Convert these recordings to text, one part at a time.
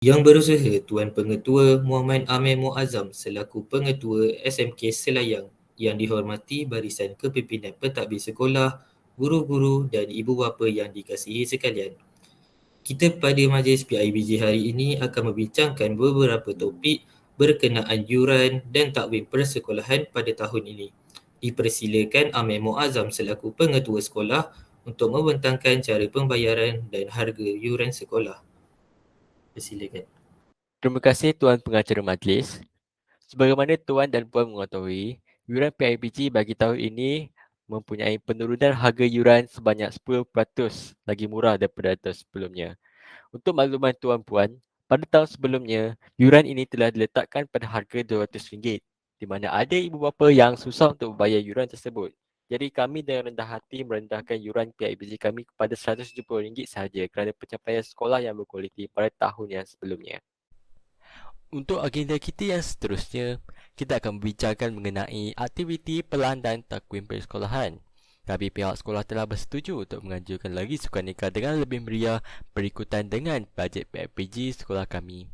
Yang Berusaha Tuan Pengetua Muhammad Amir Muazzam selaku Pengetua SMK Selayang, yang dihormati barisan kepimpinan pentadbir sekolah, guru-guru dan ibu bapa yang dikasihi sekalian. Kita pada majlis PIBG hari ini akan membincangkan beberapa topik berkenaan yuran dan takwim persekolahan pada tahun ini. Dipersilakan Amir Muazzam selaku Pengetua Sekolah untuk membentangkan cara pembayaran dan harga yuran sekolah. Persilakan. Terima kasih Tuan Pengacara Majlis. Sebagaimana Tuan dan Puan mengetahui, yuran PIBG bagi tahun ini mempunyai penurunan harga yuran sebanyak 10% lagi murah daripada tahun sebelumnya. Untuk makluman Tuan Puan, pada tahun sebelumnya, yuran ini telah diletakkan pada harga RM200, di mana ada ibu bapa yang susah untuk membayar yuran tersebut. Jadi kami dengan rendah hati merendahkan yuran PIBG kami kepada RM170 sahaja kerana pencapaian sekolah yang berkualiti pada tahun yang sebelumnya. Untuk agenda kita yang seterusnya, kita akan membincangkan mengenai aktiviti pelan dan takwim persekolahan. Kami pihak sekolah telah bersetuju untuk menganjurkan lagi sukan nikah dengan lebih meriah berikutan dengan bajet PIBG sekolah kami.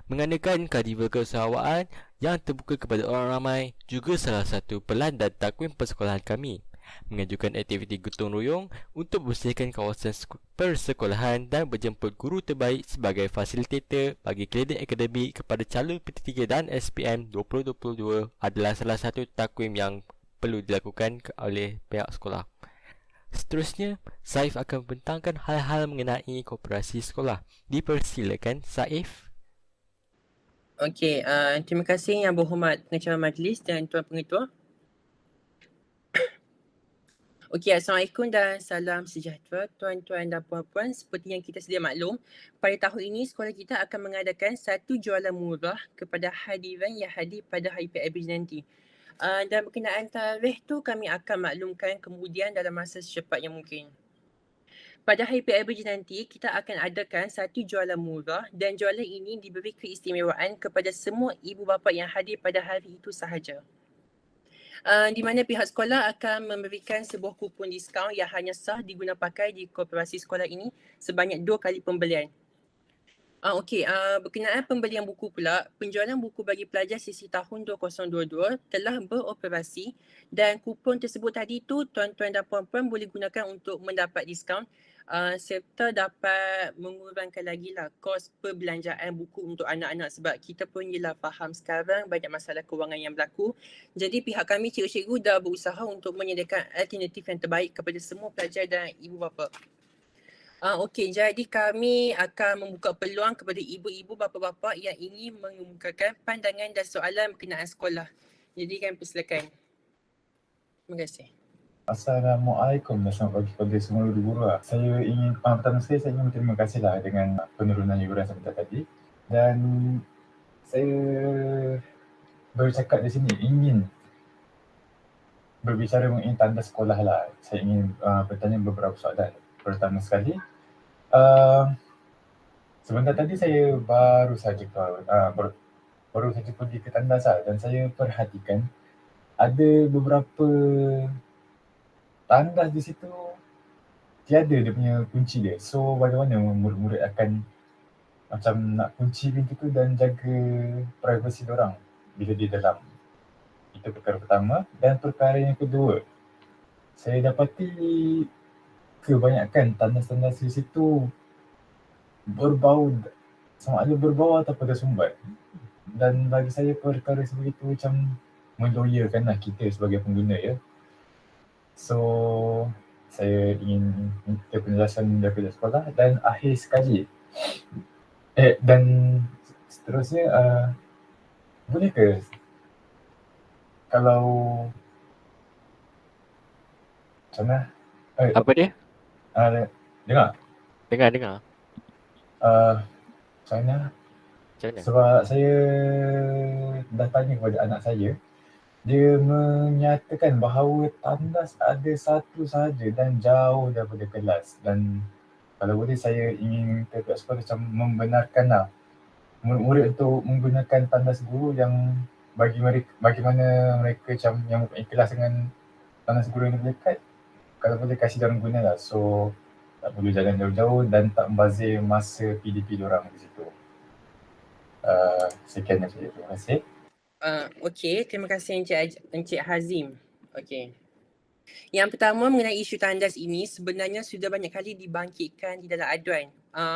Mengadakan karnival keusahawan yang terbuka kepada orang ramai juga salah satu pelan dan takwim persekolahan kami. Mengajukan aktiviti gotong royong untuk bersihkan kawasan persekolahan dan berjemput guru terbaik sebagai fasilitator bagi kredit akademik kepada calon PT3 dan SPM 2022 adalah salah satu takwim yang perlu dilakukan oleh pihak sekolah. Seterusnya, Saif akan membentangkan hal-hal mengenai koperasi sekolah. Dipersilakan, Saif. Okey, terima kasih Yang Berhormat Pengacara Majlis dan Tuan Pengetua. Okey, Assalamualaikum dan salam sejahtera tuan-tuan dan puan-puan. Seperti yang kita sedia maklum, pada tahun ini sekolah kita akan mengadakan satu jualan murah kepada hadirin yang hadir pada hari PIBG nanti. Dan berkenaan tarikh tu kami akan maklumkan kemudian dalam masa secepat yang mungkin. Pada hari PIBG nanti, kita akan adakan satu jualan murah dan jualan ini diberi keistimewaan kepada semua ibu bapa yang hadir pada hari itu sahaja. Di mana pihak sekolah akan memberikan sebuah kupon diskaun yang hanya sah diguna pakai di koperasi sekolah ini sebanyak 2 kali pembelian. Okey, berkenaan pembelian buku pula, penjualan buku bagi pelajar sesi tahun 2022 telah beroperasi dan kupon tersebut tadi tu tuan-tuan dan puan-puan boleh gunakan untuk mendapat diskaun serta dapat mengurangkan lagi lah kos perbelanjaan buku untuk anak-anak sebab kita pun ialah faham sekarang banyak masalah kewangan yang berlaku. Jadi pihak kami cikgu-cikgu dah berusaha untuk menyediakan alternatif yang terbaik kepada semua pelajar dan ibu bapa. Okey, jadi kami akan membuka peluang kepada ibu-ibu, bapa-bapa yang ingin mengemukakan pandangan dan soalan berkenaan sekolah. Jadi kami persilakan. Terima kasih. Assalamualaikum dan selamat pagi kepada semua guru-guru. Saya ingin, pertama sekali saya ingin berterima kasihlah dengan penurunan yuran sebentar tadi. Dan saya bercakap di sini ingin berbicara mengenai tanda sekolah lah. Saya ingin bertanya beberapa soalan. Pertama sekali, sebentar tadi saya baru saja pergi ke tandas dan saya perhatikan ada beberapa tandas di situ tiada dia punya kunci dia. So bagaimana murid-murid akan macam nak kunci pintu tu dan jaga privasi diorang bila di dalam. Itu perkara pertama. Dan perkara yang kedua, saya dapati kebanyakan tandas-tandas di situ berbau, sama ada berbau atau pada sumbat. Dan bagi saya perkara seperti itu macam meloyakanlah kita sebagai pengguna ya. So saya ingin minta penjelasan daripada sekolah. Dan akhir sekali, dan seterusnya, boleh ke kalau macam mana? Apa dia? Dengar? Dengar. Macam mana? Sebab saya dah tanya kepada anak saya, dia menyatakan bahawa tandas ada satu sahaja dan jauh daripada kelas. Dan kalau boleh saya ingin minta pihak sekolah macam membenarkanlah murid-murid untuk menggunakan tandas guru yang bagi mana mereka macam yang mempunyai kelas dengan tandas guru yang dekat, kalau boleh kasih diorang guna lah. So tak perlu jalan jauh-jauh dan tak membazir masa PDP diorang di situ. Sekian saja. Terima kasih. Okey, terima kasih Encik Hazim. Okey. Yang pertama mengenai isu tandas ini sebenarnya sudah banyak kali dibangkitkan di dalam aduan.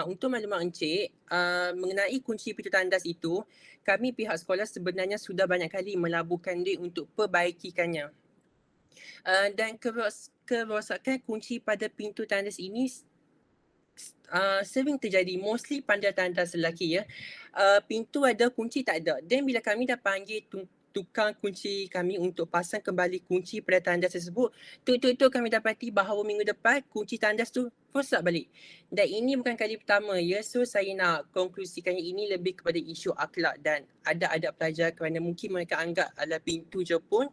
Untuk maklumat Encik, mengenai kunci pintu tandas itu, kami pihak sekolah sebenarnya sudah banyak kali melaburkan duit untuk perbaikikannya. Dan kerosakan kunci pada pintu tandas ini sering terjadi, mostly pada tandas lelaki ya. Pintu ada, kunci tak ada. Dan bila kami dah panggil tukang kunci kami untuk pasang kembali kunci pada tandas tersebut, tuk kami dapati bahawa minggu depan kunci tandas tu rosak balik. Dan ini bukan kali pertama ya. So saya nak konklusikannya ini lebih kepada isu akhlak dan adab pelajar, kerana mungkin mereka anggap adalah pintu je pun.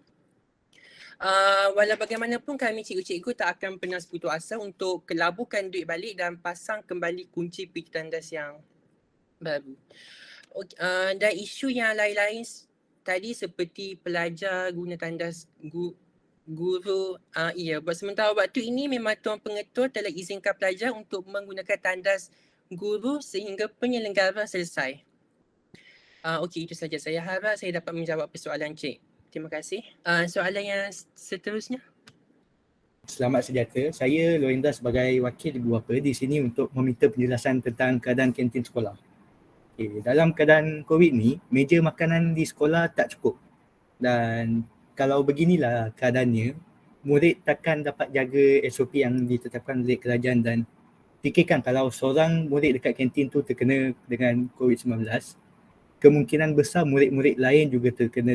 Walau bagaimanapun kami cikgu-cikgu tak akan pernah seputus asa untuk kelaburkan duit balik dan pasang kembali kunci pintu tandas yang baru. Dan isu yang lain-lain tadi seperti pelajar guna tandas guru, ya, buat sementara waktu ini memang Tuan Pengetua telah izinkan pelajar untuk menggunakan tandas guru sehingga penyelenggara selesai. Okey, itu saja. Saya harap saya dapat menjawab persoalan Cik. Terima kasih. Soalan yang seterusnya. Selamat sejahtera. Saya Lorinda sebagai wakil ibu bapa di sini untuk meminta penjelasan tentang keadaan kantin sekolah. Okay, dalam keadaan COVID ni, meja makanan di sekolah tak cukup. Dan kalau beginilah keadaannya, murid takkan dapat jaga SOP yang ditetapkan oleh kerajaan. Dan fikirkan kalau seorang murid dekat kantin tu terkena dengan COVID-19, kemungkinan besar murid-murid lain juga terkena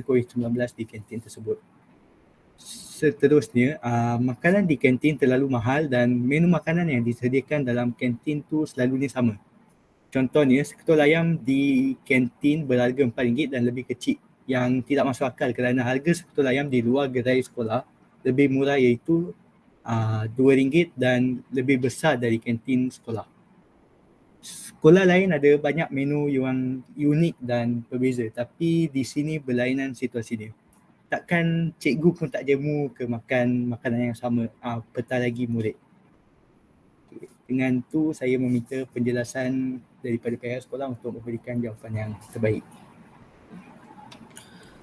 COVID-19 di kantin tersebut. Seterusnya, makanan di kantin terlalu mahal dan menu makanan yang disediakan dalam kantin tu selalunya sama. Contohnya, seketul ayam di kantin berharga RM4 dan lebih kecil, yang tidak masuk akal kerana harga seketul ayam di luar gerai sekolah lebih murah, iaitu RM2 dan lebih besar dari kantin sekolah. Sekolah lain ada banyak menu yang unik dan berbeza, tapi di sini berlainan situasi dia. Takkan cikgu pun tak jemu ke makan makanan yang sama apatah lagi murid. Dengan tu saya meminta penjelasan daripada pihak sekolah untuk memberikan jawapan yang terbaik.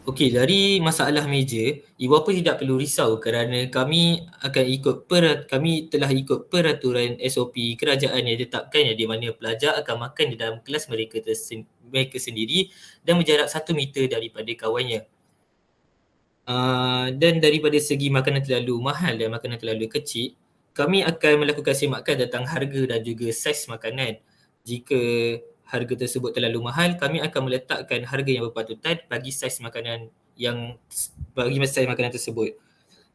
Okey, dari masalah meja, ibu bapa tidak perlu risau kerana kami telah ikut peraturan SOP kerajaan yang ditetapkan, di mana pelajar akan makan di dalam kelas mereka sendiri dan berjarak 1 meter daripada kawannya. Dan daripada segi makanan terlalu mahal dan makanan terlalu kecil, kami akan melakukan semakan tentang harga dan juga saiz makanan. Jika harga tersebut terlalu mahal, kami akan meletakkan harga yang berpatutan bagi saiz makanan tersebut.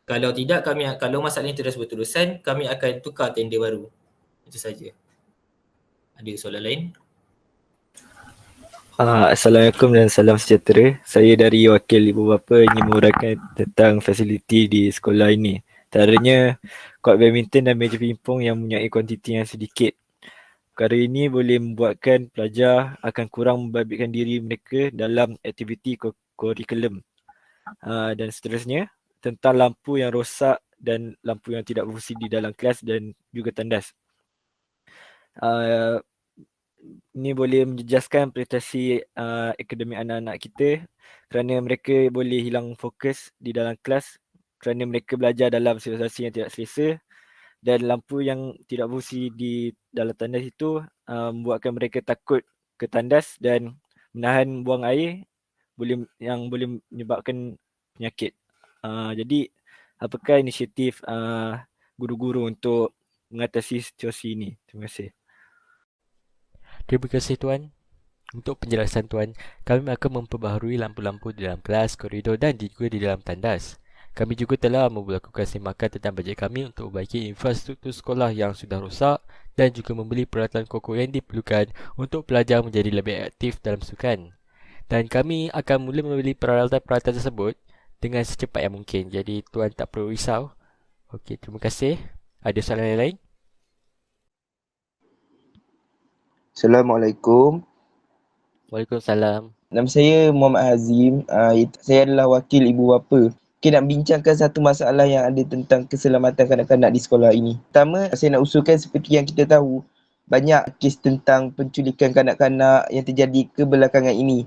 Kalau tidak, kalau masalah ini terus berterusan, kami akan tukar tender baru. Itu saja. Ada soalan lain? Assalamualaikum dan salam sejahtera. Saya dari wakil ibu bapa ingin menguraikan tentang fasiliti di sekolah ini. Antaranya kort badminton dan meja pingpong yang mempunyai kuantiti yang sedikit. Perkara ini boleh membuatkan pelajar akan kurang membabitkan diri mereka dalam aktiviti kurikulum. Dan seterusnya, tentang lampu yang rosak dan lampu yang tidak berfungsi di dalam kelas dan juga tandas. Ini boleh menjejaskan prestasi akademik anak-anak kita kerana mereka boleh hilang fokus di dalam kelas kerana mereka belajar dalam situasi yang tidak selesa, dan lampu yang tidak berfungsi di dalam tandas itu membuatkan mereka takut ke tandas dan menahan buang air yang boleh menyebabkan penyakit. Jadi apakah inisiatif guru-guru untuk mengatasi situasi ini? Terima kasih. Terima kasih Tuan. Untuk penjelasan Tuan, kami akan memperbaharui lampu-lampu di dalam kelas, koridor dan juga di dalam tandas. Kami juga telah melakukan semakan tentang bajet kami untuk memperbaiki infrastruktur sekolah yang sudah rosak dan juga membeli peralatan kokoh yang diperlukan untuk pelajar menjadi lebih aktif dalam sukan. Dan kami akan mula membeli peralatan-peralatan tersebut dengan secepat yang mungkin. Jadi Tuan tak perlu risau. Okey, terima kasih. Ada soalan lain? Assalamualaikum. Waalaikumsalam. Nama saya Muhammad Hazim. Saya adalah wakil ibu bapa. Okay, nak bincangkan satu masalah yang ada tentang keselamatan kanak-kanak di sekolah ini. Pertama, saya nak usulkan seperti yang kita tahu banyak kes tentang penculikan kanak-kanak yang terjadi kebelakangan ini.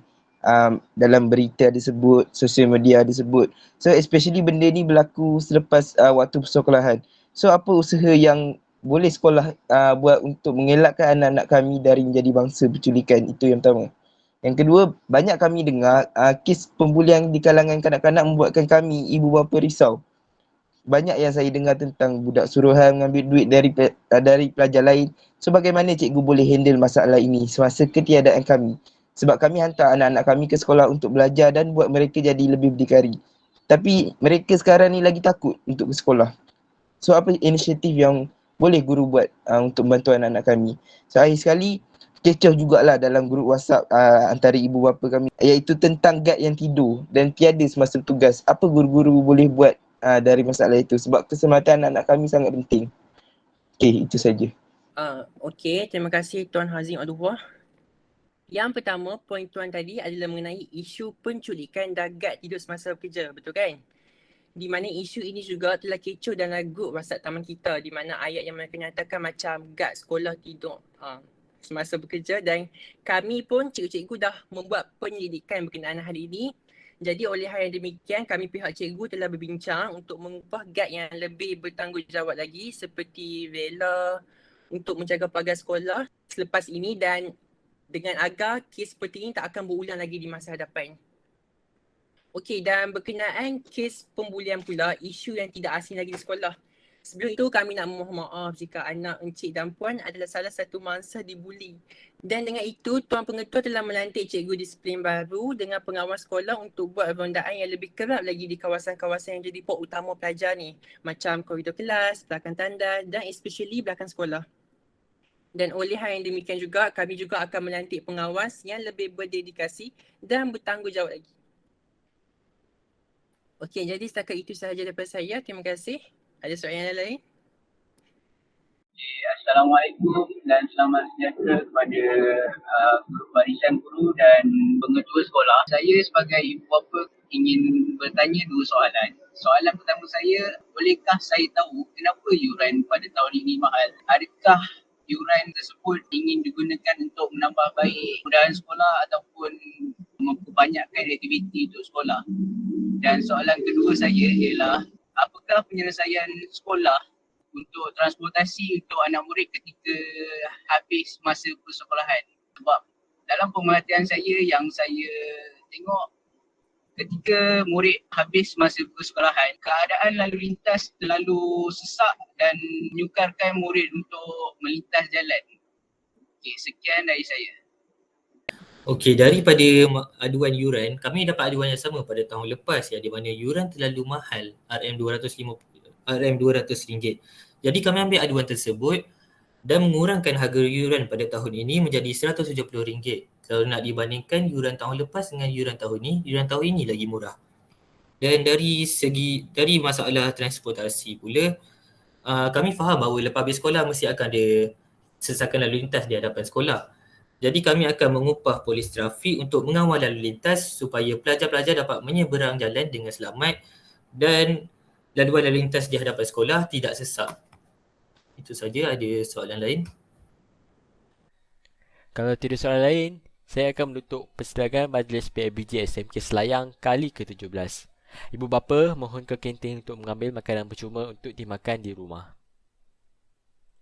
Dalam berita ada sebut, sosial media ada sebut. So especially benda ni berlaku selepas waktu persekolahan. So apa usaha yang boleh sekolah buat untuk mengelakkan anak-anak kami dari menjadi bangsa penculikan? Itu yang pertama. Yang kedua, banyak kami dengar kes pembulian di kalangan kanak-kanak membuatkan kami, ibu bapa risau. Banyak yang saya dengar tentang budak suruhan mengambil duit dari pelajar lain. So bagaimana cikgu boleh handle masalah ini semasa ketiadaan kami? Sebab kami hantar anak-anak kami ke sekolah untuk belajar dan buat mereka jadi lebih berdikari. Tapi mereka sekarang ni lagi takut untuk ke sekolah. So apa inisiatif yang boleh guru buat untuk membantu anak-anak kami? So akhir sekali, kecoh jugalah dalam grup WhatsApp antara ibu bapa kami, iaitu tentang guard yang tidur dan tiada semasa bertugas. Apa guru-guru boleh buat dari masalah itu? Sebab keselamatan anak-anak kami sangat penting. Okey, itu saja. Okey, terima kasih Tuan Hazim Abdullah. Yang pertama, poin Tuan tadi adalah mengenai isu penculikan dan guard tidur semasa bekerja, betul kan? Di mana isu ini juga telah kecoh dalam grup WhatsApp taman kita, di mana ayat yang mereka nyatakan macam guard sekolah tidur semasa bekerja, dan kami pun cikgu-cikgu dah membuat penyelidikan berkenaan hal ini. Jadi oleh hal yang demikian, kami pihak cikgu telah berbincang untuk mengupah guard yang lebih bertanggungjawab lagi seperti rela untuk menjaga pagar sekolah selepas ini, dan dengan agar kes seperti ini tak akan berulang lagi di masa hadapan. Okey, dan berkenaan kes pembulian pula, isu yang tidak asing lagi di sekolah. Sebelum itu kami nak memohon maaf jika anak, encik dan puan adalah salah satu mangsa dibuli. Dan dengan itu, Tuan Pengetua telah melantik cikgu disiplin baru dengan pengawas sekolah untuk buat rondaan yang lebih kerap lagi di kawasan-kawasan yang jadi port utama pelajar ni. Macam koridor kelas, belakang tandas dan especially belakang sekolah. Dan oleh hal yang demikian juga, kami juga akan melantik pengawas yang lebih berdedikasi dan bertanggungjawab lagi. Okey, jadi setakat itu sahaja daripada saya. Terima kasih. Ada soalan lain? Assalamualaikum dan selamat sejahtera kepada guru barisan guru dan pengetua sekolah. Saya sebagai ibu bapa ingin bertanya dua soalan. Soalan pertama saya, bolehkah saya tahu kenapa yuran pada tahun ini mahal? Adakah yuran tersebut ingin digunakan untuk menambah baik kemudahan sekolah ataupun memperbanyakkan aktiviti untuk sekolah? Dan soalan kedua saya ialah, apakah penyelesaian sekolah untuk transportasi untuk anak murid ketika habis masa persekolahan? Sebab dalam pemerhatian saya yang saya tengok, ketika murid habis masa persekolahan, keadaan lalu lintas terlalu sesak dan menyukarkan murid untuk melintas jalan. Okey, sekian dari saya. Okey, daripada aduan yuran, kami dapat aduan yang sama pada tahun lepas, ya, di mana yuran terlalu mahal, RM200. Jadi kami ambil aduan tersebut dan mengurangkan harga yuran pada tahun ini menjadi RM170. Kalau nak dibandingkan yuran tahun lepas dengan yuran tahun ini lagi murah. Dan dari masalah transportasi pula, kami faham bahawa lepas habis sekolah mesti akan ada sesakan lalu lintas di hadapan sekolah. Jadi kami akan mengupah polis trafik untuk mengawal lalu lintas supaya pelajar-pelajar dapat menyeberang jalan dengan selamat dan laluan lalu lintas di hadapan sekolah tidak sesak. Itu saja. Ada soalan lain? Kalau tidak soalan lain, saya akan menutup persidangan Majlis PIBG SMK Selayang kali ke-17. Ibu bapa mohon ke kantin untuk mengambil makanan percuma untuk dimakan di rumah.